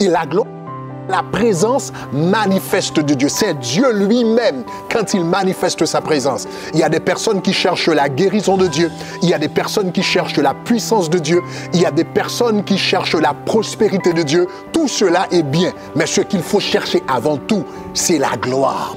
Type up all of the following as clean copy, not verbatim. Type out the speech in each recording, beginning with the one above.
Et la gloire, la présence manifeste de Dieu. C'est Dieu lui-même quand il manifeste sa présence. Il y a des personnes qui cherchent la guérison de Dieu. Il y a des personnes qui cherchent la puissance de Dieu. Il y a des personnes qui cherchent la prospérité de Dieu. Tout cela est bien. Mais ce qu'il faut chercher avant tout, c'est la gloire.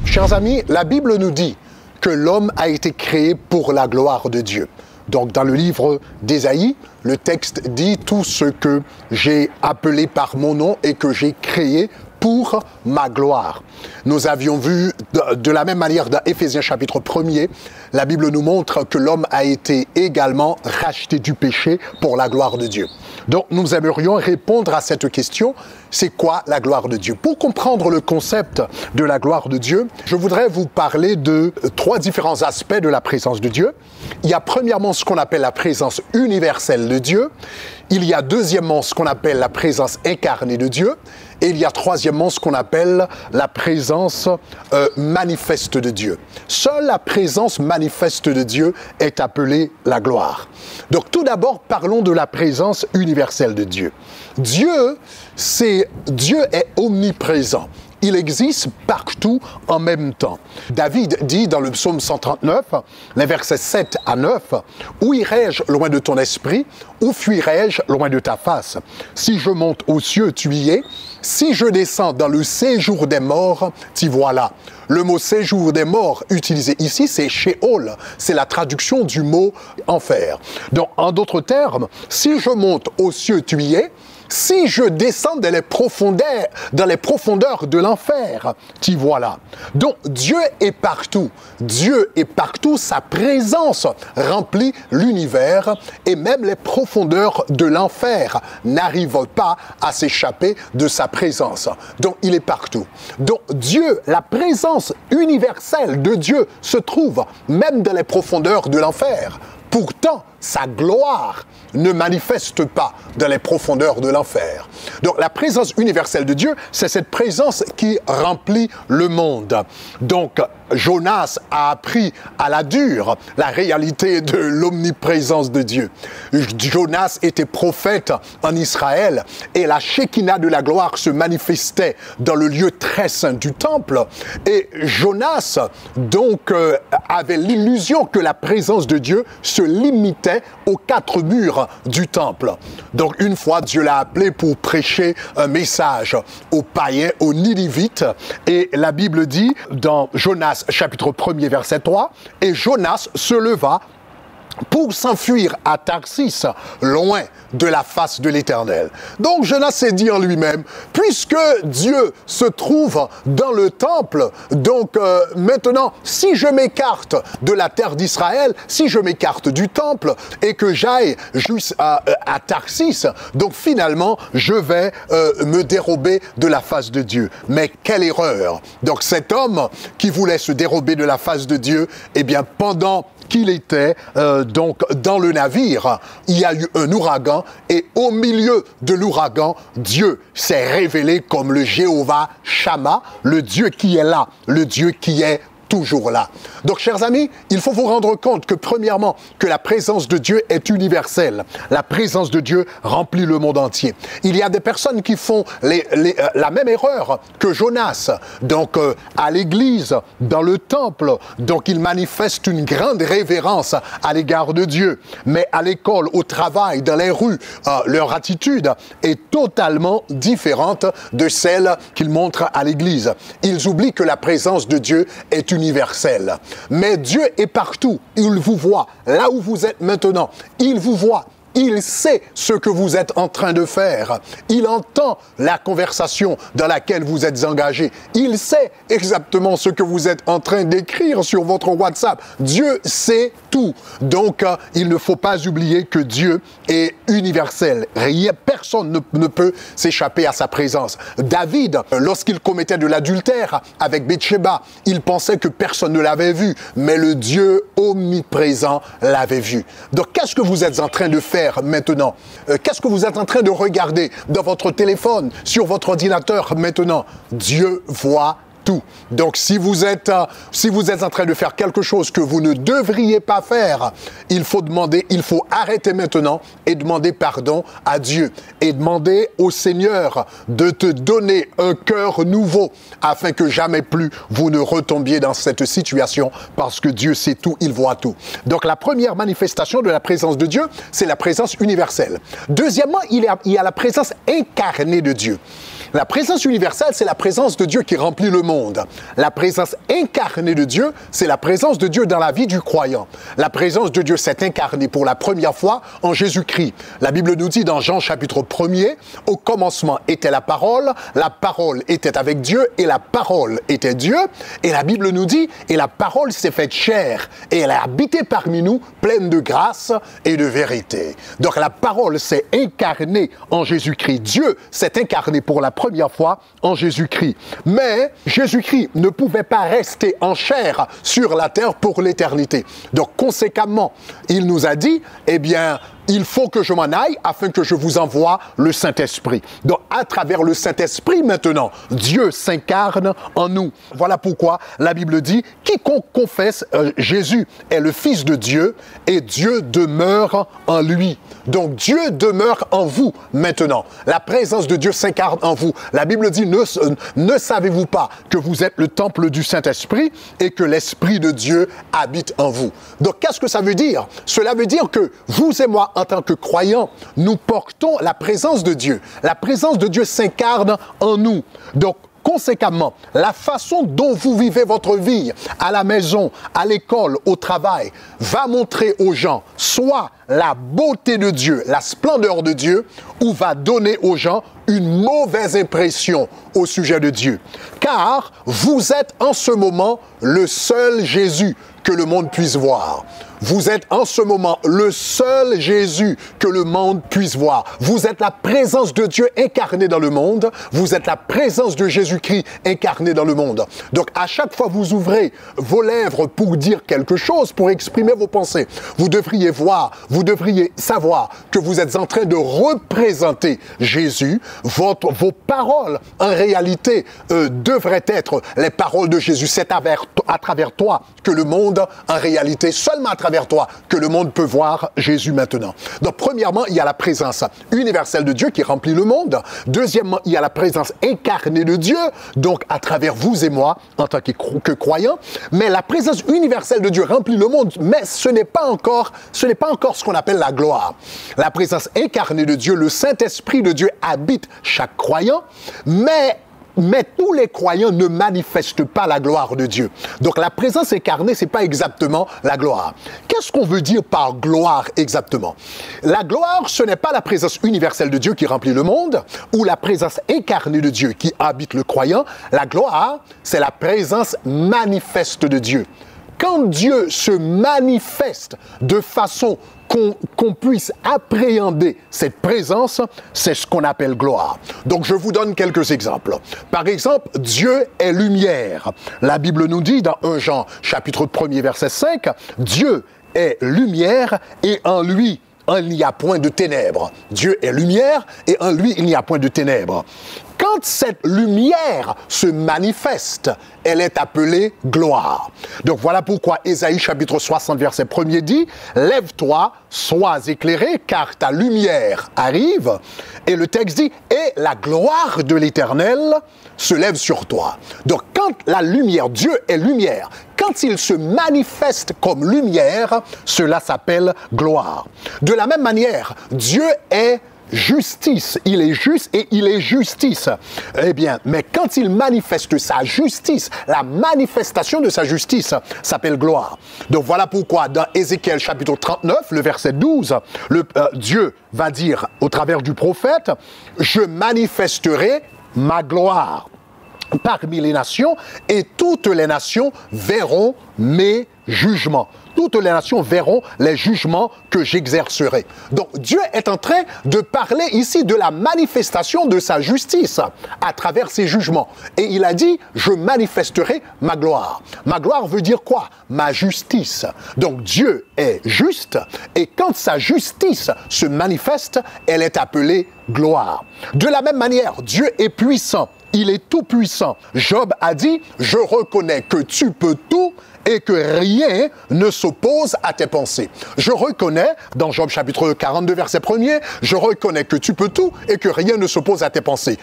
Chers amis, la Bible nous dit que l'homme a été créé pour la gloire de Dieu. Donc, dans le livre d'Ésaïe, le texte dit « Tout ce que j'ai appelé par mon nom et que j'ai créé pour ma gloire ». Nous avions vu de la même manière dans Éphésiens chapitre 1er, la Bible nous montre que l'homme a été également racheté du péché pour la gloire de Dieu. Donc, nous aimerions répondre à cette question, c'est quoi la gloire de Dieu? Pour comprendre le concept de la gloire de Dieu, je voudrais vous parler de trois différents aspects de la présence de Dieu. Il y a premièrement ce qu'on appelle la présence universelle de Dieu. Il y a deuxièmement ce qu'on appelle la présence incarnée de Dieu. Et il y a troisièmement ce qu'on appelle la présence manifeste de Dieu. Seule la présence manifeste de Dieu est appelée la gloire. Donc tout d'abord, parlons de la présence universelle de Dieu. Dieu est omniprésent. Il existe partout en même temps. David dit dans le psaume 139, les versets 7 à 9, « Où irai-je loin de ton esprit? Où fuirai-je loin de ta face? Si je monte aux cieux, tu y es. Si je descends dans le séjour des morts, t'y voilà. » Le mot « séjour des morts » utilisé ici, c'est « Sheol ». C'est la traduction du mot « enfer ». Donc, en d'autres termes, si je monte aux cieux, tu y es. Si je descends dans les profondeurs de l'enfer, t'y voilà. Donc, Dieu est partout. Dieu est partout. Sa présence remplit l'univers et même les profondeurs de l'enfer n'arrivent pas à s'échapper de sa présence. Donc, il est partout. Donc, Dieu, la présence universelle de Dieu se trouve même dans les profondeurs de l'enfer. Pourtant, sa gloire ne manifeste pas dans les profondeurs de l'enfer. Donc, la présence universelle de Dieu, c'est cette présence qui remplit le monde. Donc, Jonas a appris à la dure la réalité de l'omniprésence de Dieu. Jonas était prophète en Israël et la Shekinah de la gloire se manifestait dans le lieu très saint du temple. Et Jonas, donc, avait l'illusion que la présence de Dieu se limitait aux quatre murs du temple. Donc, une fois, Dieu l'a appelé pour prêcher un message aux païens, aux Ninivites. Et la Bible dit, dans Jonas, chapitre 1er, verset 3, « Et Jonas se leva pour s'enfuir à Tarsis, loin de la face de l'Éternel. » Donc Jonas s'est dit en lui-même, puisque Dieu se trouve dans le temple, donc maintenant, si je m'écarte de la terre d'Israël, si je m'écarte du temple et que j'aille jusqu'à Tarsis, donc finalement, je vais me dérober de la face de Dieu. Mais quelle erreur! Donc cet homme qui voulait se dérober de la face de Dieu, eh bien pendant qu'il était donc dans le navire, il y a eu un ouragan et au milieu de l'ouragan, Dieu s'est révélé comme le Jéhovah Shammah, le Dieu qui est là, le Dieu qui est toujours là. Donc, chers amis, il faut vous rendre compte que, premièrement, que la présence de Dieu est universelle. La présence de Dieu remplit le monde entier. Il y a des personnes qui font la même erreur que Jonas. Donc, à l'église, dans le temple, donc ils manifestent une grande révérence à l'égard de Dieu. Mais à l'école, au travail, dans les rues, leur attitude est totalement différente de celle qu'ils montrent à l'église. Ils oublient que la présence de Dieu est universelle. Mais Dieu est partout. Il vous voit. Là où vous êtes maintenant, il vous voit. Il sait ce que vous êtes en train de faire. Il entend la conversation dans laquelle vous êtes engagé. Il sait exactement ce que vous êtes en train d'écrire sur votre WhatsApp. Dieu sait tout. Donc, il ne faut pas oublier que Dieu est universel. Personne ne peut s'échapper à sa présence. David, lorsqu'il commettait de l'adultère avec Bathsheba, il pensait que personne ne l'avait vu, mais le Dieu omniprésent l'avait vu. Donc, qu'est-ce que vous êtes en train de faire maintenant? Qu'est-ce que vous êtes en train de regarder dans votre téléphone, sur votre ordinateur maintenant? Dieu voit tout. Donc, si vous êtes en train de faire quelque chose que vous ne devriez pas faire, il faut arrêter maintenant et demander pardon à Dieu et demander au Seigneur de te donner un cœur nouveau afin que jamais plus vous ne retombiez dans cette situation parce que Dieu sait tout, il voit tout. Donc, la première manifestation de la présence de Dieu, c'est la présence universelle. Deuxièmement, il y a la présence incarnée de Dieu. La présence universelle, c'est la présence de Dieu qui remplit le monde. La présence incarnée de Dieu, c'est la présence de Dieu dans la vie du croyant. La présence de Dieu s'est incarnée pour la première fois en Jésus-Christ. La Bible nous dit dans Jean chapitre 1er, au commencement était la parole était avec Dieu et la parole était Dieu. Et la Bible nous dit, et la parole s'est faite chair et elle a habité parmi nous, pleine de grâce et de vérité. Donc la parole s'est incarnée en Jésus-Christ. Dieu s'est incarné pour la première fois en Jésus-Christ. Mais Jésus-Christ ne pouvait pas rester en chair sur la terre pour l'éternité. Donc, conséquemment, il nous a dit, eh bien, il faut que je m'en aille afin que je vous envoie le Saint-Esprit. Donc, à travers le Saint-Esprit, maintenant, Dieu s'incarne en nous. Voilà pourquoi la Bible dit, quiconque confesse Jésus est le Fils de Dieu et Dieu demeure en lui. Donc, Dieu demeure en vous maintenant. La présence de Dieu s'incarne en vous. La Bible dit, ne savez-vous pas que vous êtes le temple du Saint-Esprit et que l'Esprit de Dieu habite en vous. Donc, qu'est-ce que ça veut dire? Cela veut dire que vous et moi, en tant que croyants, nous portons la présence de Dieu. La présence de Dieu s'incarne en nous. Donc, conséquemment, la façon dont vous vivez votre vie, à la maison, à l'école, au travail, va montrer aux gens soit la beauté de Dieu, la splendeur de Dieu, ou va donner aux gens une mauvaise impression au sujet de Dieu. Car vous êtes en ce moment le seul Jésus que le monde puisse voir. Vous êtes en ce moment le seul Jésus que le monde puisse voir. Vous êtes la présence de Dieu incarnée dans le monde. Vous êtes la présence de Jésus-Christ incarnée dans le monde. Donc, à chaque fois que vous ouvrez vos lèvres pour dire quelque chose, pour exprimer vos pensées, vous devriez savoir que vous êtes en train de représenter Jésus. Vos paroles, en réalité, devraient être les paroles de Jésus. C'est à travers toi que le monde, en réalité, seulement à travers toi que le monde peut voir Jésus maintenant. Donc, premièrement, il y a la présence universelle de Dieu qui remplit le monde. Deuxièmement, il y a la présence incarnée de Dieu, donc à travers vous et moi, en tant que croyants. Mais la présence universelle de Dieu remplit le monde, mais ce n'est pas encore ce qu'on appelle la gloire. La présence incarnée de Dieu, le Saint-Esprit de Dieu habite chaque croyant, mais tous les croyants ne manifestent pas la gloire de Dieu. Donc la présence incarnée, ce n'est pas exactement la gloire. Qu'est-ce qu'on veut dire par gloire exactement? La gloire, ce n'est pas la présence universelle de Dieu qui remplit le monde ou la présence incarnée de Dieu qui habite le croyant. La gloire, c'est la présence manifeste de Dieu. Quand Dieu se manifeste de façon qu'on puisse appréhender cette présence, c'est ce qu'on appelle gloire. Donc, je vous donne quelques exemples. Par exemple, Dieu est lumière. La Bible nous dit dans 1 Jean, chapitre 1er, verset 5, Dieu est lumière et en lui, il n'y a point de ténèbres. Dieu est lumière et en lui, il n'y a point de ténèbres. Quand cette lumière se manifeste, elle est appelée gloire. Donc voilà pourquoi Ésaïe chapitre 60 verset 1er dit « Lève-toi, sois éclairé, car ta lumière arrive. » Et le texte dit « Et la gloire de l'Éternel se lève sur toi. » Donc quand la lumière, Dieu est lumière, quand il se manifeste comme lumière, cela s'appelle gloire. De la même manière, Dieu est justice, il est juste et il est justice. Eh bien, mais quand il manifeste sa justice, la manifestation de sa justice s'appelle gloire. Donc voilà pourquoi dans Ézéchiel chapitre 39, le verset 12, Dieu va dire au travers du prophète, « Je manifesterai ma gloire parmi les nations et toutes les nations verront mes jugements. » Toutes les nations verront les jugements que j'exercerai. Donc Dieu est en train de parler ici de la manifestation de sa justice à travers ses jugements. Et il a dit, je manifesterai ma gloire. Ma gloire veut dire quoi? Ma justice. Donc Dieu est juste et quand sa justice se manifeste, elle est appelée gloire. De la même manière, Dieu est puissant. il est tout puissant. Job a dit, je reconnais que tu peux tout et que rien ne s'oppose à tes pensées. Je reconnais, dans Job chapitre 42, verset 1er, je reconnais que tu peux tout et que rien ne s'oppose à tes pensées.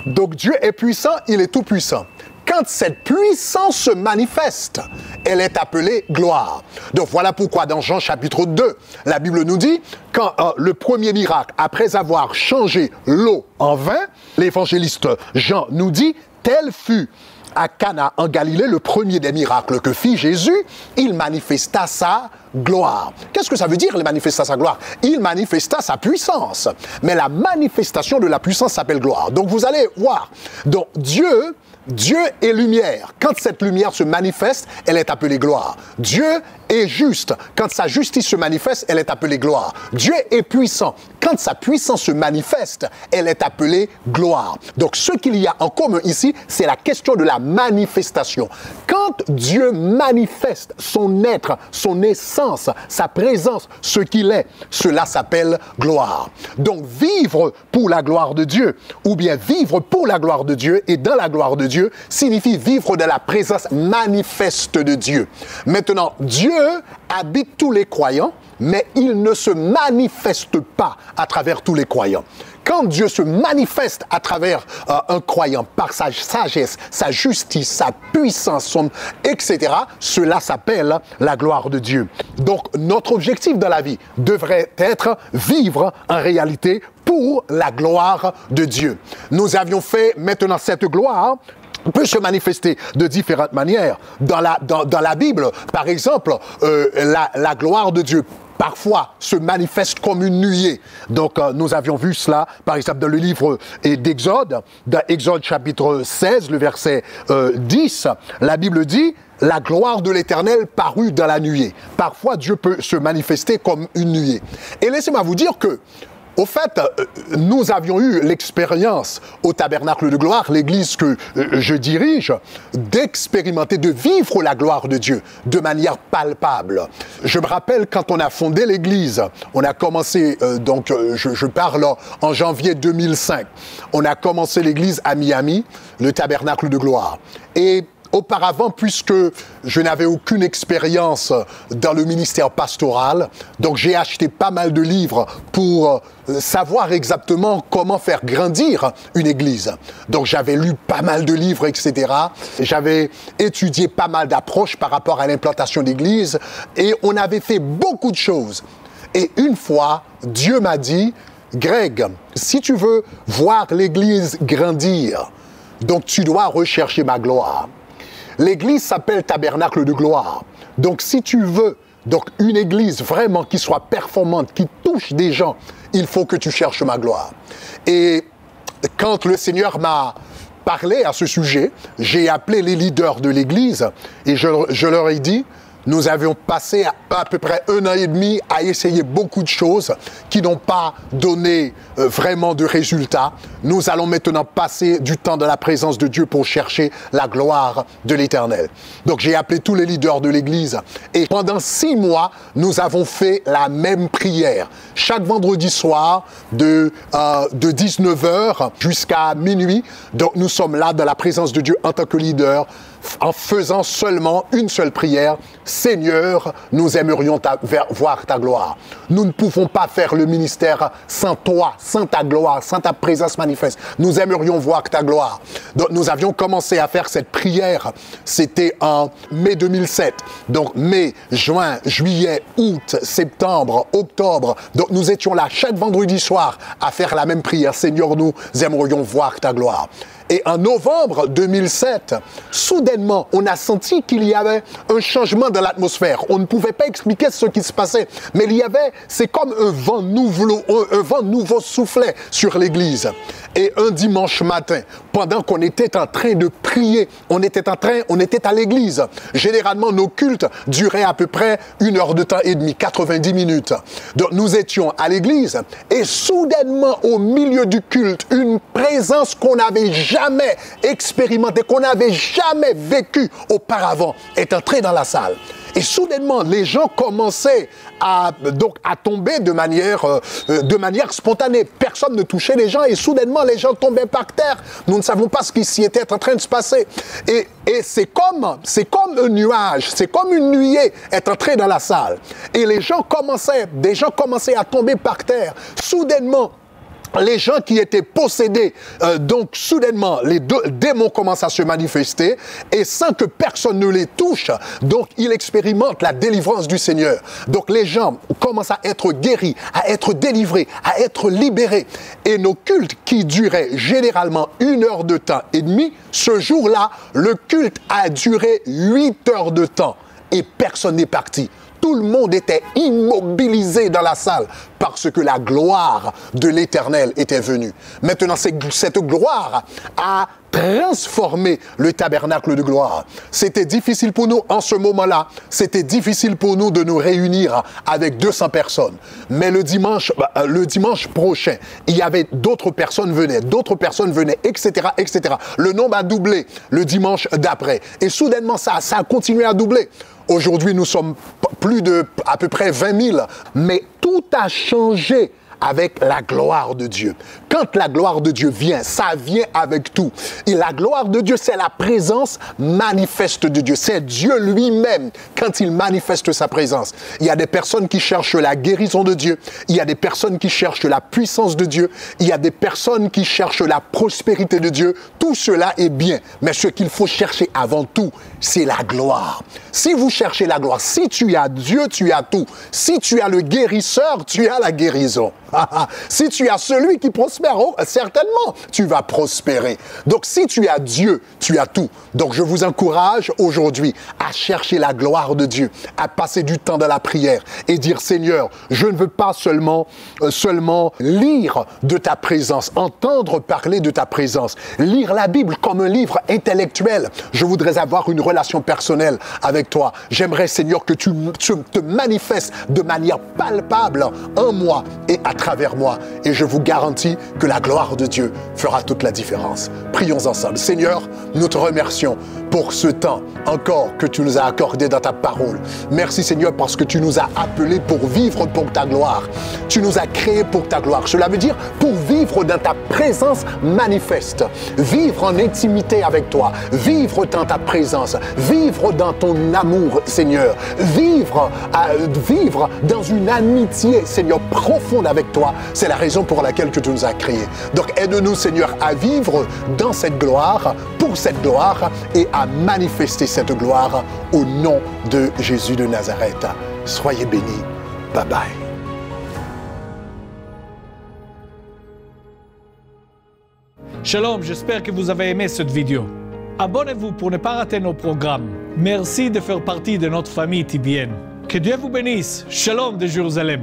Donc Dieu est puissant, il est tout puissant. Quand cette puissance se manifeste, elle est appelée gloire. Donc voilà pourquoi dans Jean chapitre 2, la Bible nous dit, quand le premier miracle, après avoir changé l'eau en vin, l'évangéliste Jean nous dit, tel fut à Cana en Galilée le premier des miracles que fit Jésus, il manifesta sa gloire. Qu'est-ce que ça veut dire, il manifesta sa gloire? Il manifesta sa puissance. Mais la manifestation de la puissance s'appelle gloire. Donc vous allez voir, donc Dieu est lumière. Quand cette lumière se manifeste, elle est appelée gloire. Dieu est juste. Quand sa justice se manifeste, elle est appelée gloire. Dieu est puissant. Quand sa puissance se manifeste, elle est appelée gloire. Donc ce qu'il y a en commun ici, c'est la question de la manifestation. Quand Dieu manifeste son être, son essence, sa présence, ce qu'il est, cela s'appelle gloire. Donc vivre pour la gloire de Dieu, ou bien vivre pour la gloire de Dieu et dans la gloire de Dieu, signifie vivre dans la présence manifeste de Dieu. Maintenant, Dieu habite tous les croyants, mais il ne se manifeste pas à travers tous les croyants. Quand Dieu se manifeste à travers un croyant par sa sagesse, sa justice, sa puissance, etc., cela s'appelle la gloire de Dieu. Donc, notre objectif dans la vie devrait être vivre en réalité pour la gloire de Dieu. Nous avions fait maintenant cette gloire peut se manifester de différentes manières. Dans la Bible, par exemple, la gloire de Dieu parfois se manifeste comme une nuée. Donc, nous avions vu cela, par exemple, dans le livre d'Exode, dans Exode chapitre 16, le verset 10, la Bible dit « La gloire de l'Éternel parut dans la nuée ». Parfois, Dieu peut se manifester comme une nuée. Et laissez-moi vous dire que au fait, nous avions eu l'expérience au Tabernacle de Gloire, l'église que je dirige, d'expérimenter, de vivre la gloire de Dieu de manière palpable. Je me rappelle quand on a fondé l'église, on a commencé, je parle en janvier 2005, on a commencé l'église à Miami, le Tabernacle de Gloire. Et auparavant, puisque je n'avais aucune expérience dans le ministère pastoral, donc j'ai acheté pas mal de livres pour savoir exactement comment faire grandir une église. Donc j'avais lu pas mal de livres, etc. J'avais étudié pas mal d'approches par rapport à l'implantation d'église et on avait fait beaucoup de choses. Et une fois, Dieu m'a dit, Greg, si tu veux voir l'église grandir, donc tu dois rechercher ma gloire. L'église s'appelle Tabernacle de Gloire. Donc, si tu veux une église vraiment qui soit performante, qui touche des gens, il faut que tu cherches ma gloire. Et quand le Seigneur m'a parlé à ce sujet, j'ai appelé les leaders de l'église et je leur ai dit, nous avions passé à peu près 1 an et demi à essayer beaucoup de choses qui n'ont pas donné vraiment de résultats. Nous allons maintenant passer du temps dans la présence de Dieu pour chercher la gloire de l'Éternel. Donc j'ai appelé tous les leaders de l'Église et pendant 6 mois, nous avons fait la même prière. Chaque vendredi soir de 19h jusqu'à minuit. Donc nous sommes là dans la présence de Dieu en tant que leader en faisant seulement une seule prière. Seigneur, nous aimerions voir ta gloire. Nous ne pouvons pas faire le ministère sans toi, sans ta gloire, sans ta présence manifeste. Nous aimerions voir ta gloire. Donc nous avions commencé à faire cette prière. C'était en mai 2007. Donc mai, juin, juillet, août, septembre, octobre. Donc nous étions là chaque vendredi soir à faire la même prière. Seigneur, nous aimerions voir ta gloire. Et en novembre 2007, soudainement, on a senti qu'il y avait un changement dans l'atmosphère. On ne pouvait pas expliquer ce qui se passait, mais c'est comme un vent nouveau soufflait sur l'église. Et un dimanche matin, pendant qu'on était en train de prier, on était à l'église. Généralement, nos cultes duraient à peu près 1 heure de temps et demi, 90 minutes. Donc, nous étions à l'église et soudainement, au milieu du culte, une présence qu'on n'avait jamais expérimentée, qu'on n'avait jamais vécue auparavant, est entrée dans la salle. Et soudainement, les gens commençaient à tomber de manière spontanée. Personne ne touchait les gens et soudainement, les gens tombaient par terre. Nous ne savons pas ce qui s'y était en train de se passer. Et c'est comme un nuage, c'est comme une nuée est entrée dans la salle. Et des gens commençaient à tomber par terre. Soudainement, les gens qui étaient possédés, donc soudainement, les démons commencent à se manifester et sans que personne ne les touche, donc ils expérimentent la délivrance du Seigneur. Donc les gens commencent à être guéris, à être délivrés, à être libérés. Et nos cultes qui duraient généralement 1 heure de temps et demi, ce jour-là, le culte a duré 8 heures de temps et personne n'est parti. Tout le monde était immobilisé dans la salle parce que la gloire de l'Éternel était venue. Maintenant, cette gloire a transformé le tabernacle de gloire. C'était difficile pour nous en ce moment-là. C'était difficile pour nous de nous réunir avec 200 personnes. Mais le dimanche prochain, il y avait d'autres personnes venaient, etc., etc. Le nombre a doublé le dimanche d'après. Et soudainement, ça a continué à doubler. Aujourd'hui, nous sommes plus de à peu près 20 000, mais tout a changé avec la gloire de Dieu. Quand la gloire de Dieu vient, ça vient avec tout. Et la gloire de Dieu, c'est la présence manifeste de Dieu. C'est Dieu lui-même quand il manifeste sa présence. Il y a des personnes qui cherchent la guérison de Dieu. Il y a des personnes qui cherchent la puissance de Dieu. Il y a des personnes qui cherchent la prospérité de Dieu. Tout cela est bien. Mais ce qu'il faut chercher avant tout, c'est la gloire. Si vous cherchez la gloire, si tu as Dieu, tu as tout. Si tu as le guérisseur, tu as la guérison. Si tu as celui qui prospère, certainement, tu vas prospérer. Donc, si tu as Dieu, tu as tout. Donc, je vous encourage aujourd'hui à chercher la gloire de Dieu, à passer du temps dans la prière et dire, Seigneur, je ne veux pas seulement lire de ta présence, entendre parler de ta présence, lire la Bible comme un livre intellectuel. Je voudrais avoir une relation personnelle avec toi. J'aimerais, Seigneur, que tu te manifestes de manière palpable en moi et à travers moi. Et je vous garantis que la gloire de Dieu fera toute la différence. Prions ensemble. Seigneur, nous te remercions pour ce temps encore que tu nous as accordé dans ta parole. Merci Seigneur parce que tu nous as appelés pour vivre pour ta gloire. Tu nous as créés pour ta gloire. Cela veut dire pour vivre dans ta présence manifeste. Vivre en intimité avec toi. Vivre dans ta présence. Vivre dans ton amour, Seigneur. Vivre dans une amitié, Seigneur, profonde avec toi. C'est la raison pour laquelle tu nous as créés. Donc aide-nous, Seigneur, à vivre dans cette gloire, pour cette gloire et à manifester cette gloire au nom de Jésus de Nazareth. Soyez bénis. Bye bye. Shalom, j'espère que vous avez aimé cette vidéo. Abonnez-vous pour ne pas rater nos programmes. Merci de faire partie de notre famille TBN. Que Dieu vous bénisse. Shalom de Jérusalem.